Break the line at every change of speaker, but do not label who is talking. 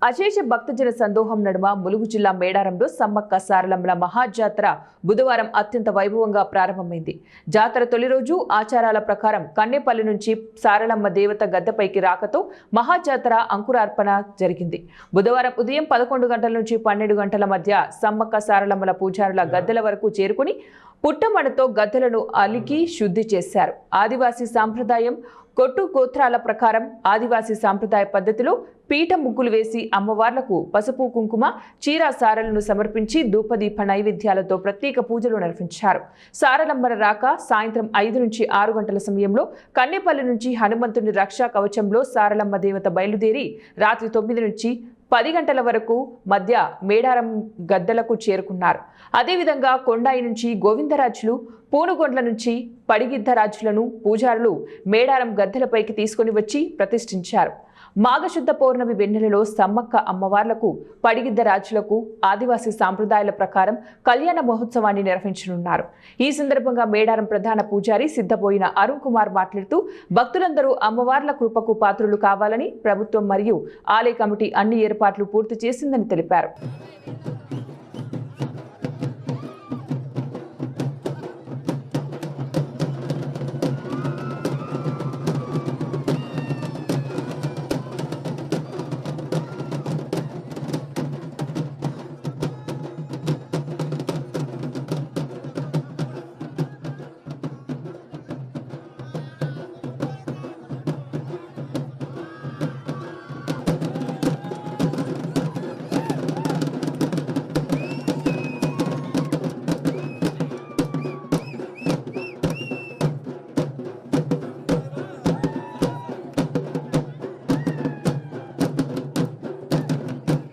అశేష భక్తజన సందోహం నడుమ ములుగు జిల్లా మేడారంలో సమ్మక్క సారలమ్మల మహాజాతర బుధవారం అత్యంత వైభవంగా ప్రారంభమైంది. జాతర తొలి రోజు ఆచారాల ప్రకారం కన్నెపల్లి నుంచి సారలమ్మ దేవత గద్దెపైకి రాకతో మహాజాతర అంకురార్పణ జరిగింది. బుధవారం ఉదయం 11 గంటల నుంచి 12 గంటల మధ్య సమ్మక్క సారలమ్మల పూజారుల గద్దెల వరకు చేరుకుని పుట్టమణతో గద్దెలను అలికి శుద్ధి చేశారు. ఆదివాసీ సాంప్రదాయం కొట్టు గోత్రాల ప్రకారం ఆదివాసీ సాంప్రదాయ పద్ధతిలో పీట ముగ్గులు వేసి అమ్మవార్లకు పసుపు కుంకుమ చీర సారలను సమర్పించి ధూపదీప నైవేద్యాలతో ప్రత్యేక పూజలు నిర్వహించారు. సారలమ్మల రాక సాయంత్రం 5 నుంచి 6 గంటల సమయంలో కన్నెపల్లి నుంచి హనుమంతుని రక్షా కవచంలో సారలమ్మ దేవత బయలుదేరి రాత్రి 9 నుంచి 10 గంటల వరకు మధ్య మేడారం గద్దెలకు చేరుకున్నారు. అదేవిధంగా కొండాయి నుంచి గోవిందరాజులు, పూనుగొండ్ల నుంచి పడిగిద్దరాజులను పూజారులు మేడారం గద్దెలపైకి తీసుకుని వచ్చి ప్రతిష్ఠించారు. మాఘశుద్ధ పౌర్ణమి వెన్నెలలో సమ్మక్క అమ్మవార్లకు పడిగిద్దరాజులకు ఆదివాసీ సాంప్రదాయాల ప్రకారం కళ్యాణ మహోత్సవాన్ని నిర్వహించనున్నారు. ఈ సందర్భంగా మేడారం ప్రధాన పూజారి సిద్ధపోయిన అరుణ్ కుమార్ మాట్లాడుతూ భక్తులందరూ అమ్మవార్ల కృపకు పాత్రులు కావాలని ప్రభుత్వం మరియు ఆలయ కమిటీ అన్ని ఏర్పాట్లు పూర్తి చేసిందని తెలిపారు.